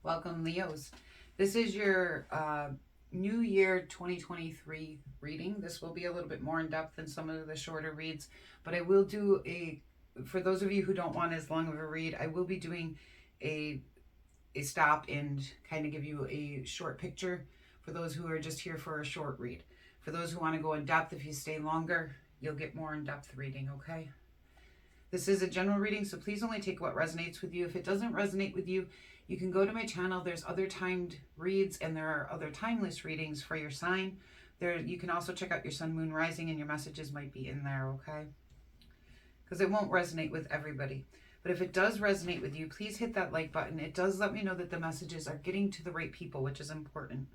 Welcome, Leos. This is your New Year 2023 reading. This will be a little bit more in depth than some of the shorter reads, but I will do for those of you who don't want as long of a read, I will be doing a stop and kind of give you a short picture for those who are just here for a short read. For those who want to go in depth, if you stay longer, you'll get more in-depth reading, okay? This is a general reading, so please only take what resonates with you. If it doesn't resonate with you, you can go to my channel. There's other timed reads and there are other timeless readings for your sign. You can also check out your sun, moon, rising, and your messages might be in there, okay? Because it won't resonate with everybody. But if it does resonate with you, please hit that like button. It does let me know that the messages are getting to the right people, which is important.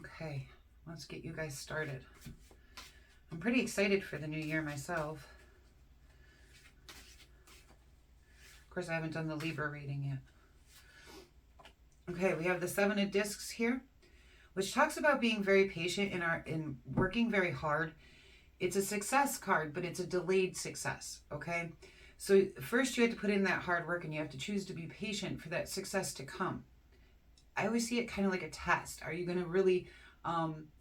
Okay, let's get you guys started. I'm pretty excited for the new year myself. Of course, I haven't done the Libra reading yet. Okay, we have the Seven of Discs here, which talks about being very patient in working very hard. It's a success card, but it's a delayed success, okay? So first you have to put in that hard work and you have to choose to be patient for that success to come. I always see it kind of like a test. Are you going to really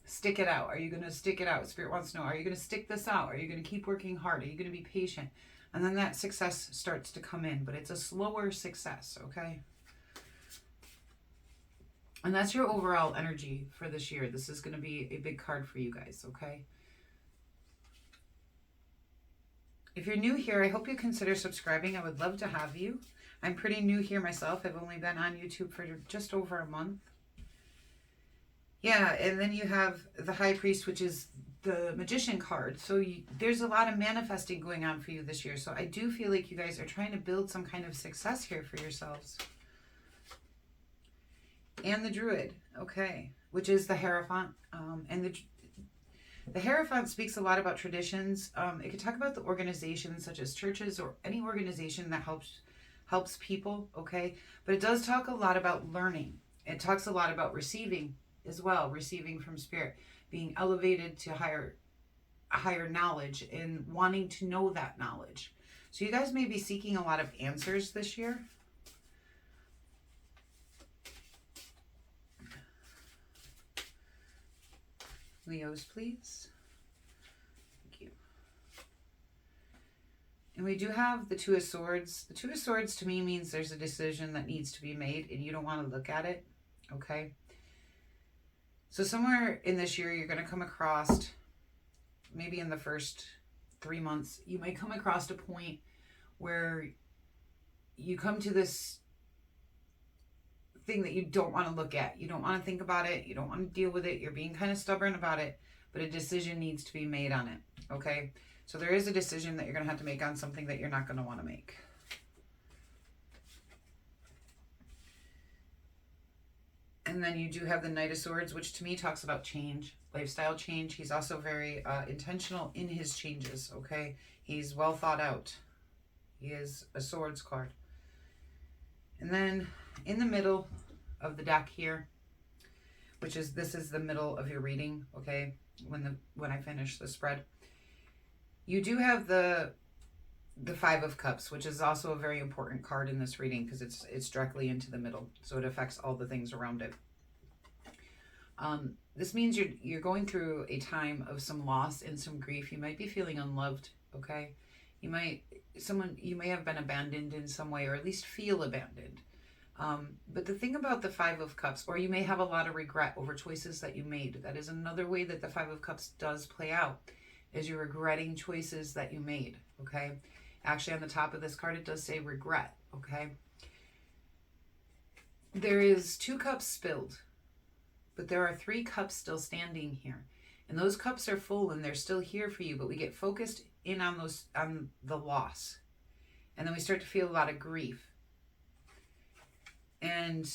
stick it out? Are you going to stick it out? Spirit wants to know, are you going to stick this out? Are you going to keep working hard? Are you going to be patient? And then that success starts to come in, but it's a slower success, okay? And that's your overall energy for this year. This is going to be a big card for you guys, okay? If you're new here, I hope you consider subscribing. I would love to have you. I'm pretty new here myself. I've only been on YouTube for just over a month. Yeah, and then you have the High Priest, which is the Magician card. So there's a lot of manifesting going on for you this year. So I do feel like you guys are trying to build some kind of success here for yourselves. And the Druid, okay, which is the Hierophant. And the Hierophant speaks a lot about traditions. It could talk about the organizations such as churches or any organization that helps people, okay? But it does talk a lot about learning. It talks a lot about receiving as well, receiving from Spirit, being elevated to higher knowledge and wanting to know that knowledge. So you guys may be seeking a lot of answers this year. Leos, please. Thank you. And we do have the Two of Swords. The Two of Swords to me means there's a decision that needs to be made and you don't want to look at it, okay? So somewhere in this year, you're going to come across, maybe in the first 3 months, you might come across a point where you come to this thing that you don't want to look at. You don't want to think about it. You don't want to deal with it. You're being kind of stubborn about it, but a decision needs to be made on it, okay? So there is a decision that you're going to have to make on something that you're not going to want to make. And then you do have the Knight of Swords, which to me talks about change, lifestyle change. He's also very intentional in his changes, okay? He's well thought out. He is a Swords card. And then in the middle of the deck here, this is the middle of your reading, okay? When I finish the spread, you do have the Five of Cups, which is also a very important card in this reading because it's directly into the middle, so it affects all the things around it. This means you're going through a time of some loss and some grief. You might be feeling unloved, okay? You may have been abandoned in some way, or at least feel abandoned. But the thing about the Five of Cups, or you may have a lot of regret over choices that you made. That is another way that the Five of Cups does play out, is you're regretting choices that you made, okay? Actually, on the top of this card, it does say regret, okay? There is 2 cups spilled, but there are 3 cups still standing here. And those cups are full and they're still here for you, but we get focused in on the loss. And then we start to feel a lot of grief. And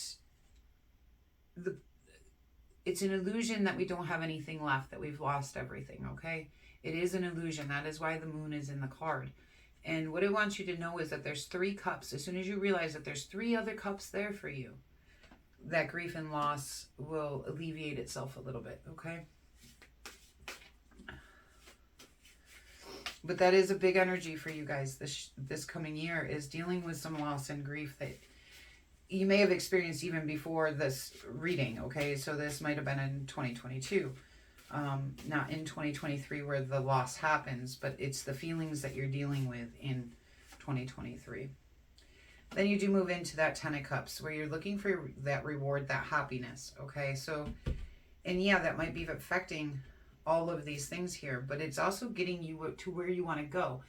it's an illusion that we don't have anything left, that we've lost everything, okay? It is an illusion. That is why the moon is in the card. And what I want you to know is that there's 3 cups. As soon as you realize that there's 3 other cups there for you, that grief and loss will alleviate itself a little bit, okay? But that is a big energy for you guys this coming year, is dealing with some loss and grief that you may have experienced even before this reading, okay? So this might have been in 2022, not in 2023 where the loss happens, but it's the feelings that you're dealing with in 2023. Then you do move into that Ten of Cups where you're looking for that reward, that happiness, okay? So, and yeah, that might be affecting all of these things here, but it's also getting you to where you want to go.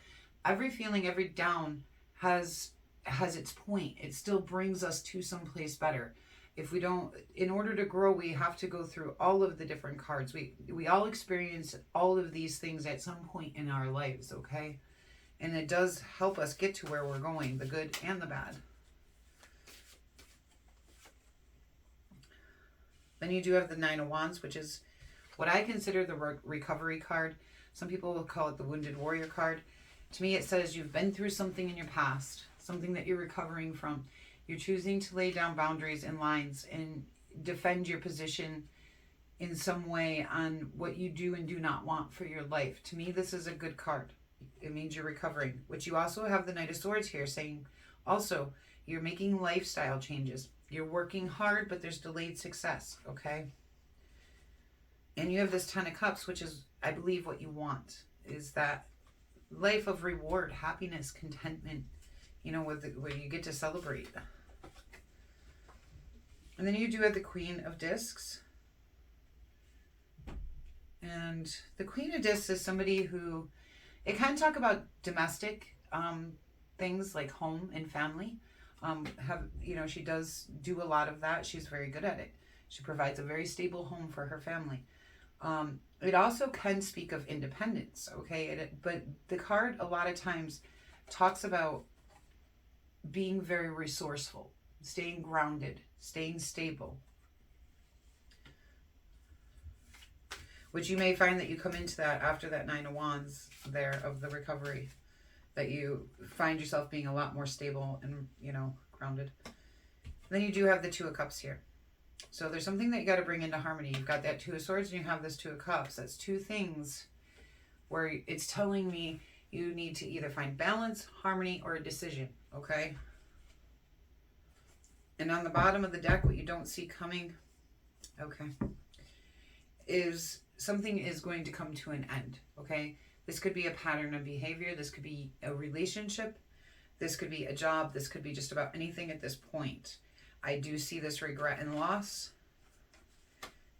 Every feeling, every down has its point. It still brings us to someplace better. If we don't, in order to grow, we have to go through all of the different cards. We all experience all of these things at some point in our lives, okay? And it does help us get to where we're going, the good and the bad. Then you do have the Nine of Wands, which is what I consider the recovery card. Some people will call it the Wounded Warrior card. To me, it says you've been through something in your past, something that you're recovering from. You're choosing to lay down boundaries and lines and defend your position in some way on what you do and do not want for your life. To me, this is a good card. It means you're recovering, which you also have the Knight of Swords here saying also you're making lifestyle changes. You're working hard, but there's delayed success, okay? And you have this Ten of Cups, which is, I believe, what you want, is that life of reward, happiness, contentment, you know, where you get to celebrate. And then you do have the Queen of Discs. And the Queen of Discs is somebody who, it kind of talk about domestic things like home and family. She does do a lot of that. She's very good at it. She provides a very stable home for her family. It also can speak of independence, okay? But the card a lot of times talks about being very resourceful, staying grounded, staying stable. Which you may find that you come into that after that Nine of Wands there of the recovery, that you find yourself being a lot more stable and, you know, grounded. Then you do have the Two of Cups here. So there's something that you got to bring into harmony. You've got that Two of Swords and you have this Two of Cups. That's two things where it's telling me you need to either find balance, harmony, or a decision, okay? And on the bottom of the deck, what you don't see coming, okay, is something is going to come to an end, okay? This could be a pattern of behavior. This could be a relationship. This could be a job. This could be just about anything at this point. I do see this regret and loss.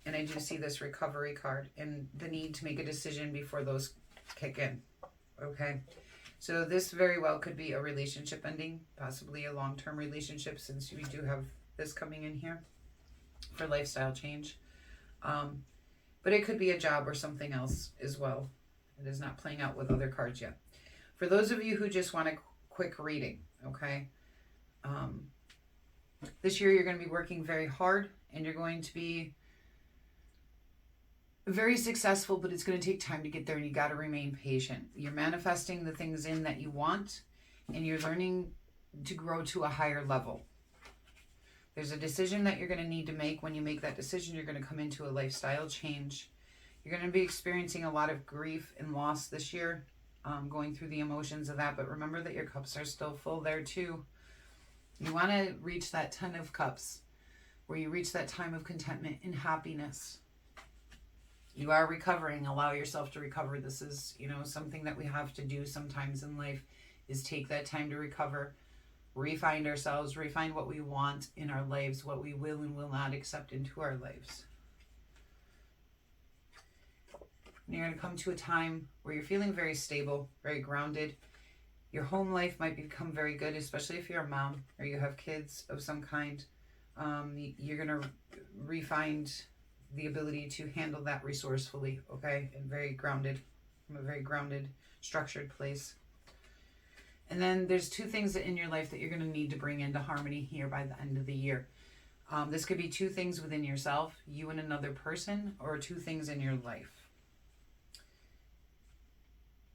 And I do see this recovery card and the need to make a decision before those kick in, okay? So this very well could be a relationship ending, possibly a long-term relationship, since we do have this coming in here for lifestyle change. But it could be a job or something else as well. It is not playing out with other cards yet. For those of you who just want a quick reading, okay? This year you're going to be working very hard and you're going to be very successful, but it's going to take time to get there and you got to remain patient. You're manifesting the things in that you want and you're learning to grow to a higher level. There's a decision that you're going to need to make. When you make that decision, you're going to come into a lifestyle change. You're going to be experiencing a lot of grief and loss this year, going through the emotions of that. But remember that your cups are still full there too. You want to reach that 10 of Cups, where you reach that time of contentment and happiness. You are recovering. Allow yourself to recover. This is, you know, something that we have to do sometimes in life, is take that time to recover. Refine ourselves, refine what we want in our lives, what we will and will not accept into our lives. And you're going to come to a time where you're feeling very stable, very grounded. Your home life might become very good, especially if you're a mom or you have kids of some kind. You're going to refine the ability to handle that resourcefully, okay? And very grounded, from a very grounded, structured place. And then there's two things in your life that you're going to need to bring into harmony here by the end of the year. This could be two things within yourself, you and another person, or two things in your life.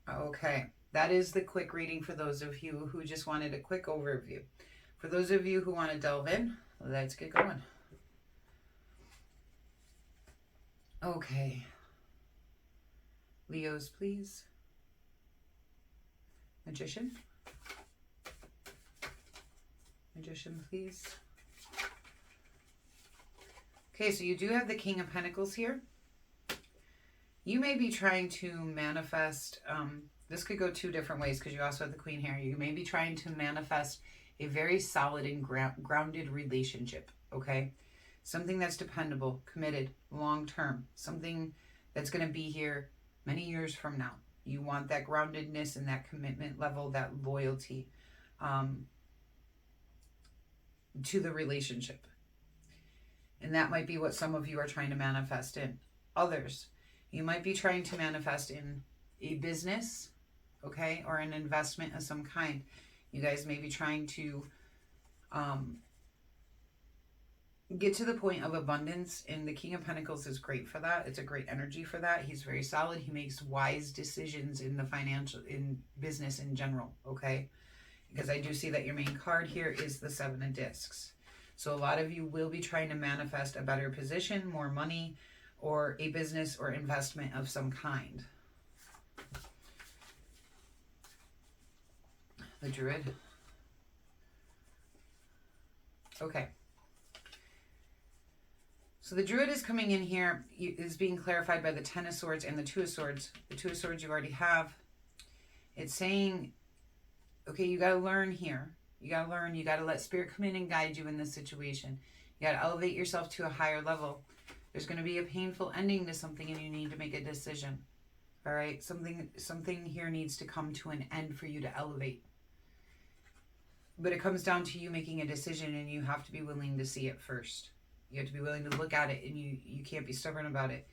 Okay, that is the quick reading for those of you who just wanted a quick overview. For those of you who want to delve in, let's get going. Okay. Leos, please. Magician. Magician, please. Okay, so you do have the King of Pentacles here. You may be trying to manifest, this could go two different ways because you also have the Queen here. You may be trying to manifest a very solid and grounded relationship, okay? Something that's dependable, committed, long-term, something that's going to be here many years from now. You want that groundedness and that commitment level, that loyalty to the relationship. And that might be what some of you are trying to manifest in. Others, you might be trying to manifest in a business, okay, or an investment of some kind. You guys may be trying to get to the point of abundance, and the King of Pentacles is great for that. It's a great energy for that. He's very solid. He makes wise decisions in the financial, in business in general, okay? Because I do see that your main card here is the Seven of Discs. So a lot of you will be trying to manifest a better position, more money, or a business or investment of some kind. The Druid. Okay. So the Druid is coming in here, is being clarified by the Ten of Swords and the Two of Swords. The Two of Swords you already have. It's saying, okay, you got to learn here. You got to learn. You got to let Spirit come in and guide you in this situation. You got to elevate yourself to a higher level. There's going to be a painful ending to something and you need to make a decision. All right? Something here needs to come to an end for you to elevate. But it comes down to you making a decision, and you have to be willing to see it first. You have to be willing to look at it, and you can't be stubborn about it.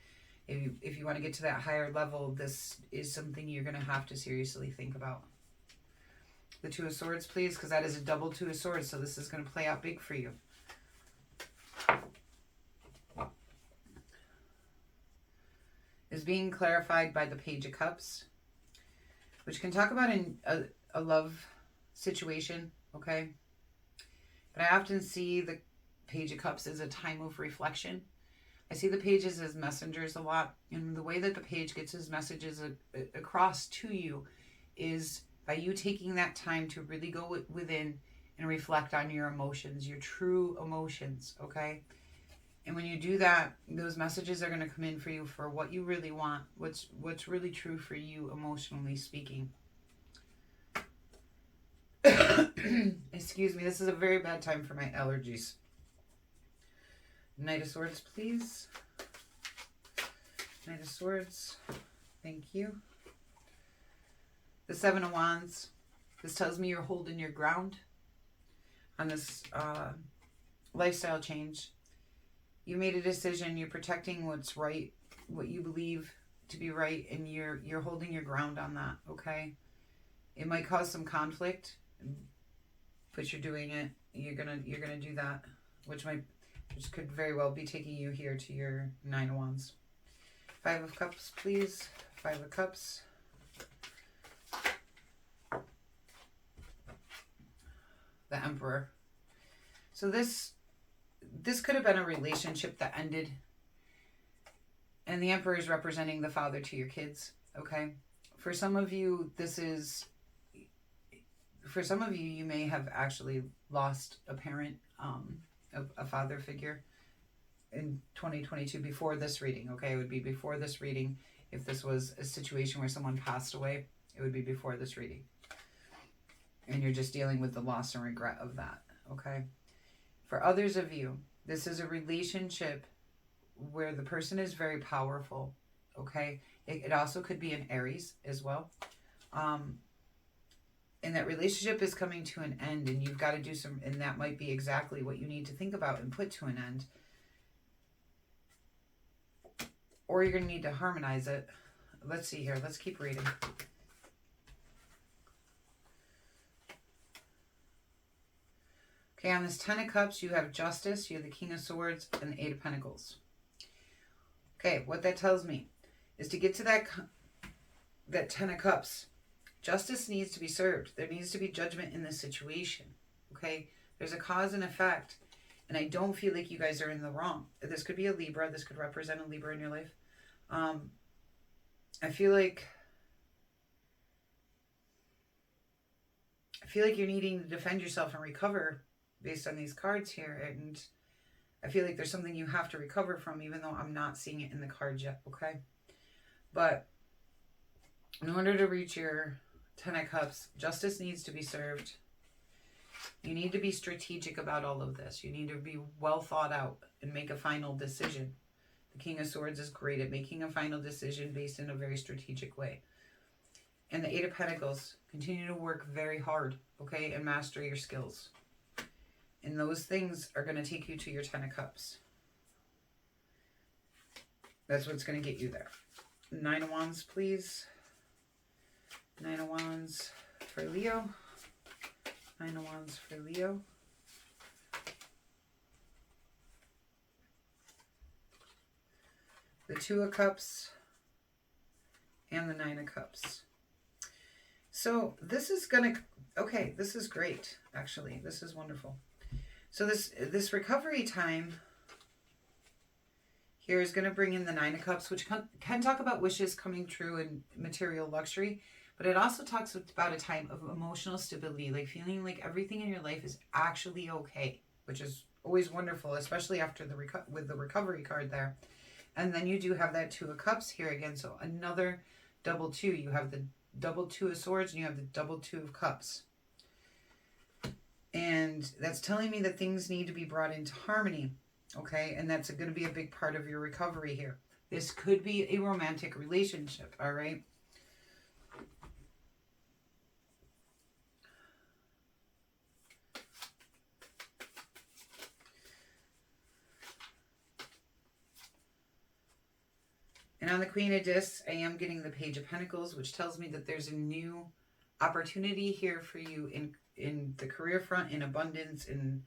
If you want to get to that higher level, this is something you're going to have to seriously think about. The Two of Swords, please, because that is a double Two of Swords, so this is going to play out big for you. Is being clarified by the Page of Cups, which can talk about a love situation, okay? But I often see the Page of Cups as a time of reflection. I see the pages as messengers a lot, and the way that the page gets his messages across to you is by you taking that time to really go within and reflect on your emotions, your true emotions, okay? And when you do that, those messages are going to come in for you for what you really want, what's really true for you emotionally speaking. Excuse me, this is a very bad time for my allergies. Knight of Swords, please. Knight of Swords. Thank you. The Seven of Wands. This tells me you're holding your ground on this lifestyle change. You made a decision. You're protecting what's right, what you believe to be right, and you're holding your ground on that, okay? It might cause some conflict, but you're doing it. You're gonna do that, which could very well be taking you here to your Nine of Wands. Five of Cups, please. Five of Cups. The Emperor. So this could have been a relationship that ended, and the Emperor is representing the father to your kids, okay? For some of you, you may have actually lost a parent, a father figure in 2022 before this reading, okay? It would be before this reading. If this was a situation where someone passed away, it would be before this reading. And you're just dealing with the loss and regret of that, okay? For others of you, this is a relationship where the person is very powerful, okay? It also could be an Aries as well. And that relationship is coming to an end, and you've got to do some, and that might be exactly what you need to think about and put to an end. Or you're going to need to harmonize it. Let's see here. Let's keep reading. Okay, on this Ten of Cups, you have Justice, you have the King of Swords, and the Eight of Pentacles. Okay, what that tells me is to get to that Ten of Cups, justice needs to be served. There needs to be judgment in this situation, okay? There's a cause and effect, and I don't feel like you guys are in the wrong. This could be a Libra. This could represent a Libra in your life. I feel like you're needing to defend yourself and recover based on these cards here, and I feel like there's something you have to recover from, even though I'm not seeing it in the cards yet, okay? But in order to reach your Ten of Cups, justice needs to be served. You need to be strategic about all of this. You need to be well thought out and make a final decision. The King of Swords is great at making a final decision based in a very strategic way. And the Eight of Pentacles, continue to work very hard, okay, and master your skills. And those things are going to take you to your Ten of Cups. That's what's going to get you there. Nine of Wands, please. Nine of Wands for Leo. Nine of Wands for Leo. The Two of Cups and the Nine of Cups. So this is going to, okay, this is great, actually. This is wonderful. So this recovery time here is going to bring in the Nine of Cups, which can talk about wishes coming true and material luxury, but it also talks about a time of emotional stability, like feeling like everything in your life is actually okay, which is always wonderful, especially after with the recovery card there. And then you do have that Two of Cups here again, so another double two. You have the double Two of Swords and you have the double Two of Cups. And that's telling me that things need to be brought into harmony, okay? And that's going to be a big part of your recovery here. This could be a romantic relationship, all right? And on the Queen of Discs, I am getting the Page of Pentacles, which tells me that there's a new opportunity here for you in the career front, in abundance, in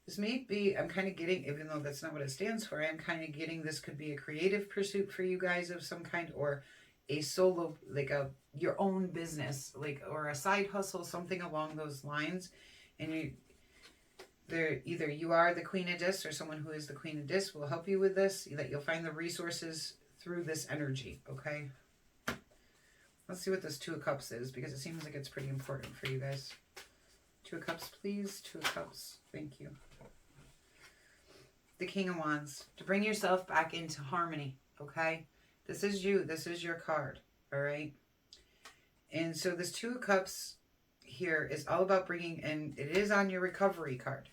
this may be, I'm kind of getting, even though that's not what it stands for, I'm kind of getting this could be a creative pursuit for you guys of some kind, or a solo, like your own business, like, or a side hustle, something along those lines. And either you are the Queen of Discs or someone who is the Queen of Discs will help you with this, that you'll find the resources through this energy, okay? Let's see what this Two of Cups is, because it seems like it's pretty important for you guys. Two of Cups, please. Two of Cups. Thank you. The King of Wands. To bring yourself back into harmony, okay? This is you. This is your card, all right? And so this Two of Cups here is all about bringing, and it is on your recovery card.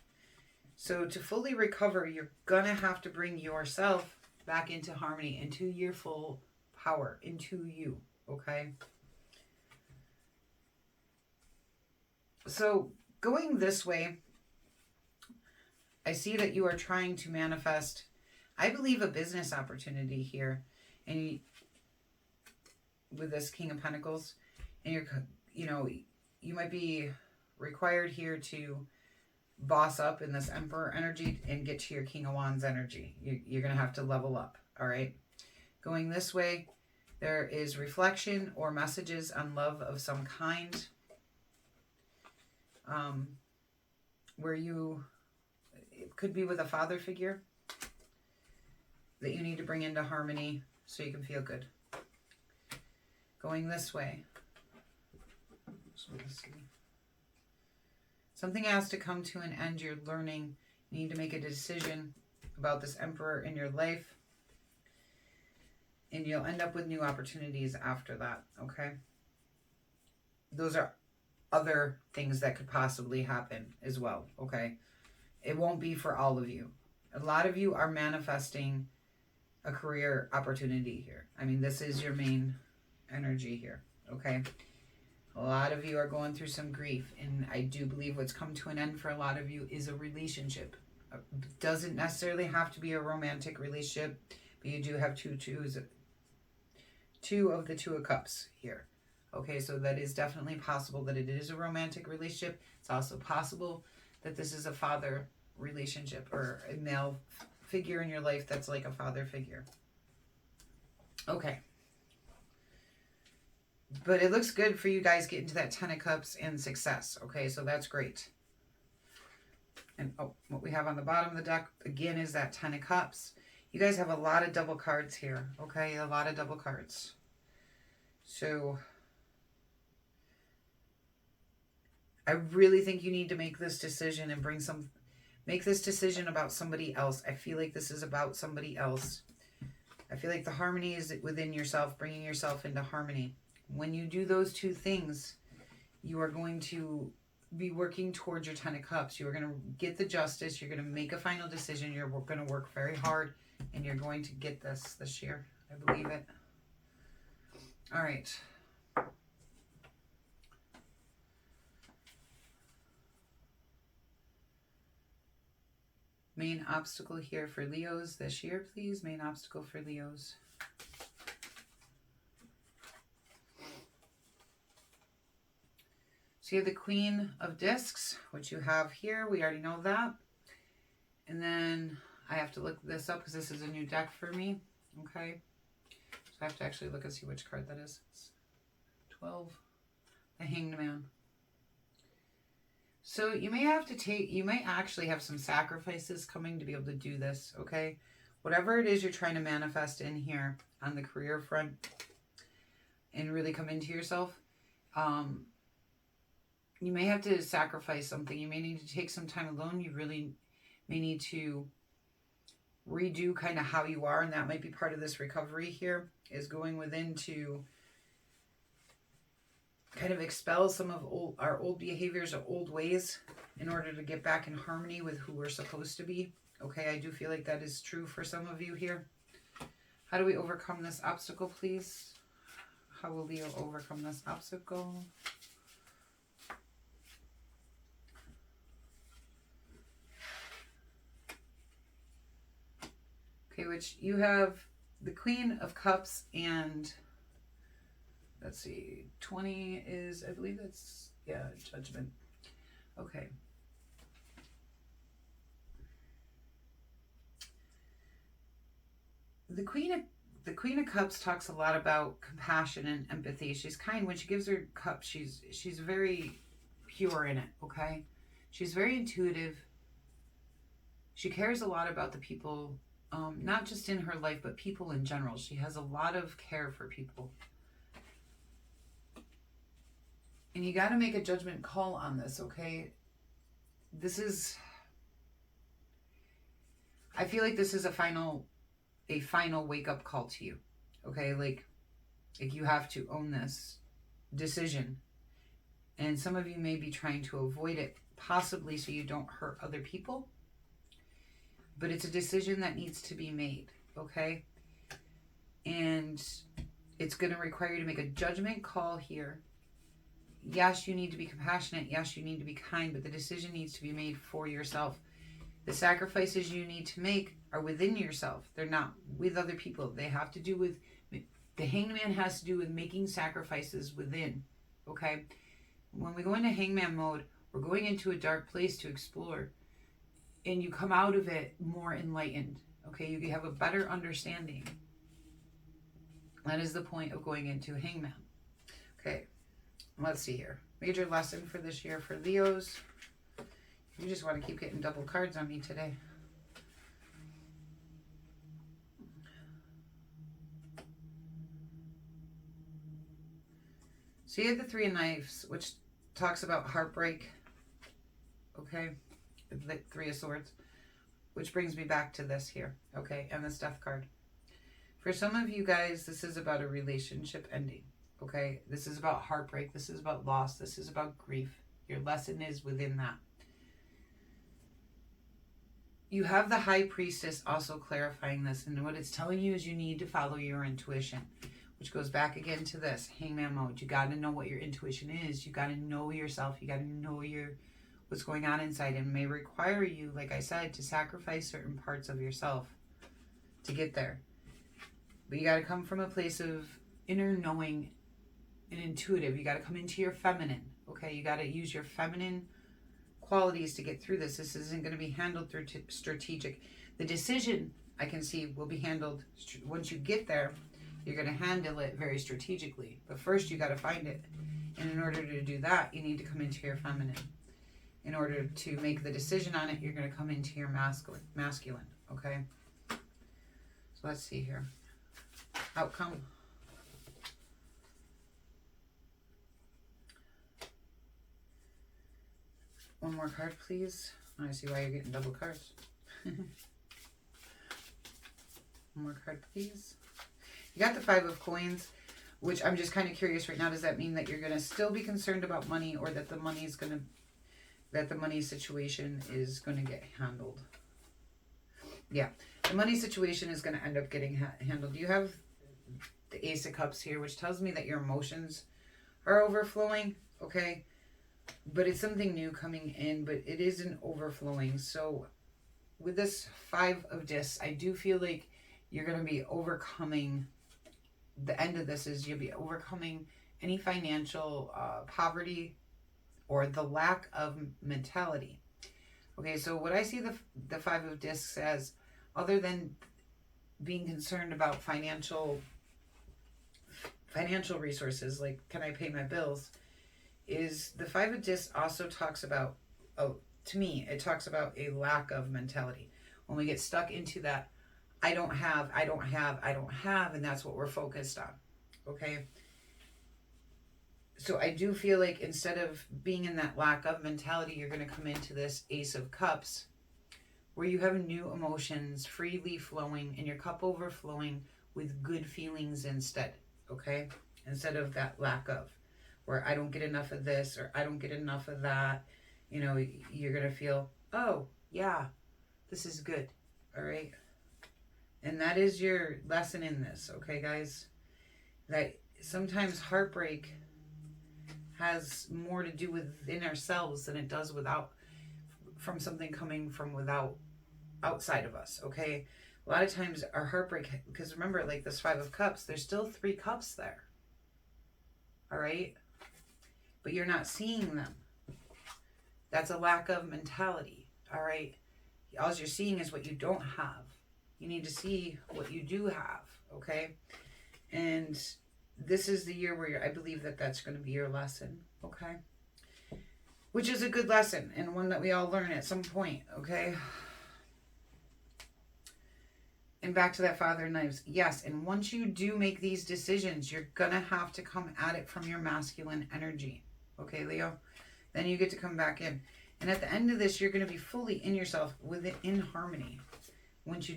So to fully recover, you're going to have to bring yourself back into harmony, into your full power, into you, okay? So going this way, I see that you are trying to manifest, I believe, a business opportunity here. And with this King of Pentacles, and you might be required here to boss up in this Emperor energy and get to your King of Wands energy. You're going to have to level up, all right? Going this way, there is reflection or messages on love of some kind, where it could be with a father figure that you need to bring into harmony so you can feel good. Going this way, something has to come to an end. You're learning. You need to make a decision about this Emperor in your life. And you'll end up with new opportunities after that, okay? Those are other things that could possibly happen as well, okay? It won't be for all of you. A lot of you are manifesting a career opportunity here. I mean, this is your main energy here, okay? A lot of you are going through some grief, and I do believe what's come to an end for a lot of you is a relationship. It doesn't necessarily have to be a romantic relationship, but you do have two of the Two of Cups here. Okay, so that is definitely possible that it is a romantic relationship. It's also possible that this is a father relationship or a male figure in your life that's like a father figure. Okay. But it looks good for you guys getting to that Ten of Cups and success. Okay, so that's great. And what we have on the bottom of the deck, again, is that Ten of Cups. You guys have a lot of double cards here. Okay, a lot of double cards. So I really think you need to make this decision and bring some... Make this decision about somebody else. I feel like this is about somebody else. I feel like the harmony is within yourself, bringing yourself into harmony. When you do those two things, you are going to be working towards your 10 of Cups. You're going to get the justice. You're going to make a final decision. You're going to work very hard, and you're going to get this year. I believe it. All right. Main obstacle here for Leos this year, please. Main obstacle for Leos. So you have the Queen of Discs, which you have here. We already know that. And then I have to look this up because this is a new deck for me. Okay. So I have to actually look and see which card that is. It's 12. The Hanged Man. So you may have to you might actually have some sacrifices coming to be able to do this, okay? Whatever it is you're trying to manifest in here on the career front and really come into yourself, you may have to sacrifice something. You may need to take some time alone. You really may need to redo kind of how you are, and that might be part of this recovery here, is going within to kind of expel some of our old behaviors or old ways in order to get back in harmony with who we're supposed to be. Okay, I do feel like that is true for some of you here. How do we overcome this obstacle, please? How will Leo overcome this obstacle? Okay, which you have the Queen of Cups and... let's see, 20 is, I believe that's, yeah, Judgment. Okay. The Queen of Cups talks a lot about compassion and empathy. She's kind. When she gives her cup, she's very pure in it, okay? She's very intuitive. She cares a lot about the people, not just in her life, but people in general. She has a lot of care for people. And you got to make a judgment call on this, okay? This is... I feel like this is a final wake-up call to you, okay? Like you have to own this decision. And some of you may be trying to avoid it, possibly so you don't hurt other people. But it's a decision that needs to be made, okay? And it's going to require you to make a judgment call here. Yes, you need to be compassionate. Yes, you need to be kind, but the decision needs to be made for yourself. The sacrifices you need to make are within yourself. They're not with other people. They have to do with, the Hanged Man has to do with making sacrifices within, okay? When we go into Hangman mode, we're going into a dark place to explore, and you come out of it more enlightened, okay? You have a better understanding. That is the point of going into Hangman. Okay. Let's see here. Major lesson for this year for Leos. You just want to keep getting double cards on me today. So you have the Three of Knives, which talks about heartbreak. Okay. The Three of Swords. Which brings me back to this here. Okay. And the Death card. For some of you guys, this is about a relationship ending. Okay, this is about heartbreak. This is about loss. This is about grief. Your lesson is within that. You have the High Priestess also clarifying this. And what it's telling you is you need to follow your intuition, which goes back again to this Hangman mode. You got to know what your intuition is. You got to know yourself. You got to know what's going on inside. And it may require you, like I said, to sacrifice certain parts of yourself to get there. But you got to come from a place of inner knowing and intuitive. You got to come into your feminine, okay? You got to use your feminine qualities to get through this. This isn't going to be handled through strategic. The decision, I can see, will be handled once you get there. You're going to handle it very strategically. But first, you got to find it. And in order to do that, you need to come into your feminine. In order to make the decision on it, you're going to come into your masculine, okay? So let's see here. Outcome. One more card, please. I see why you're getting double cards. One more card, please. You got the 5 of Coins, which I'm just kind of curious right now. Does that mean that you're going to still be concerned about money, or that the money situation is going to get handled? Yeah, the money situation is going to end up getting handled. You have the Ace of Cups here, which tells me that your emotions are overflowing, okay? But it's something new coming in, but it isn't overflowing. So with this 5 of Discs, I do feel like you're going to be overcoming, the end of this is you'll be overcoming any financial poverty or the lack of mentality. Okay, so what I see the 5 of Discs as, other than being concerned about financial resources, like can I pay my bills, is the 5 of Discs also talks about, to me, it talks about a lack of mentality. When we get stuck into that, I don't have, and that's what we're focused on, okay? So I do feel like instead of being in that lack of mentality, you're going to come into this Ace of Cups where you have new emotions freely flowing and your cup overflowing with good feelings instead, okay? Instead of that lack of, where I don't get enough of this or I don't get enough of that. You know, you're going to feel, oh, yeah, this is good, all right? And that is your lesson in this, okay, guys? That sometimes heartbreak has more to do within ourselves than it does from something coming from outside of us, okay? A lot of times our heartbreak, because remember, like this 5 of Cups, there's still 3 cups there, all right? But you're not seeing them. That's a lack of mentality, all right? All you're seeing is what you don't have. You need to see what you do have, okay? And this is the year where I believe that that's going to be your lesson, okay? Which is a good lesson and one that we all learn at some point, okay? And back to that Father of Knives. Yes, and once you do make these decisions, you're going to have to come at it from your masculine energy, okay, Leo? Then you get to come back in. And at the end of this, you're going to be fully in yourself, in harmony. Once you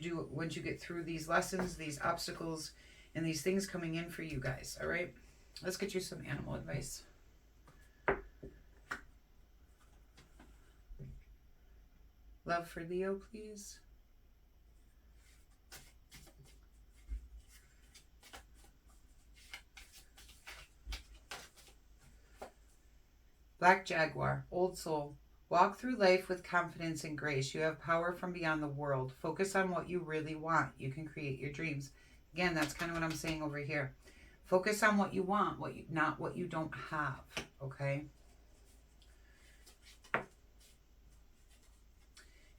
get through these lessons, these obstacles, and these things coming in for you guys, all right? Let's get you some animal advice. Love for Leo, please. Black Jaguar, Old Soul. Walk through life with confidence and grace. You have power from beyond the world. Focus on what you really want. You can create your dreams. Again, that's kind of what I'm saying over here. Focus on what you want, not what you don't have, okay?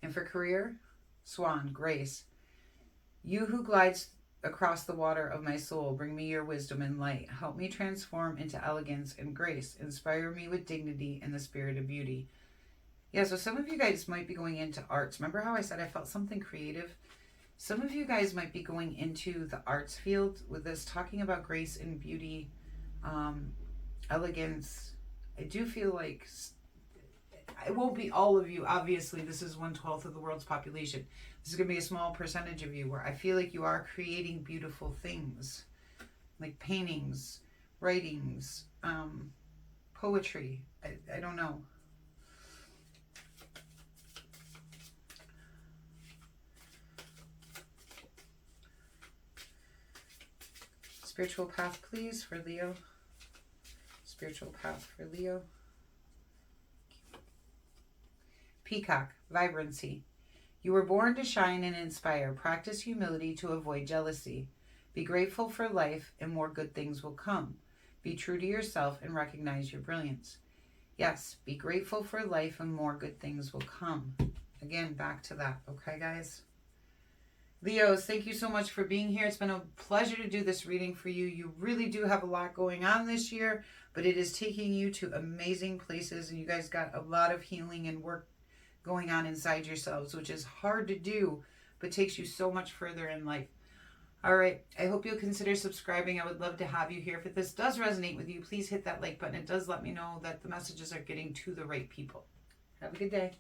And for career, Swan, Grace. You who glides across the water of my soul, bring me your wisdom and light. Help me transform into elegance and grace. Inspire me with dignity and the spirit of beauty. Yeah, so some of you guys might be going into arts. Remember how I said I felt something creative? Some of you guys might be going into the arts field with this, talking about grace and beauty, elegance. I do feel like it won't be all of you. Obviously, this is 1/12 of the world's population. This is going to be a small percentage of you where I feel like you are creating beautiful things, like paintings, writings, poetry. I don't know. Spiritual path, please, for Leo. Spiritual path for Leo. Peacock, vibrancy. You were born to shine and inspire. Practice humility to avoid jealousy. Be grateful for life and more good things will come. Be true to yourself and recognize your brilliance. Yes, be grateful for life and more good things will come. Again, back to that, okay, guys? Leos, thank you so much for being here. It's been a pleasure to do this reading for you. You really do have a lot going on this year, but it is taking you to amazing places, and you guys got a lot of healing and work going on inside yourselves, which is hard to do, but takes you so much further in life. All right, I hope you'll consider subscribing. I would love to have you here. If this does resonate with you, please hit that like button. It does let me know that the messages are getting to the right people. Have a good day.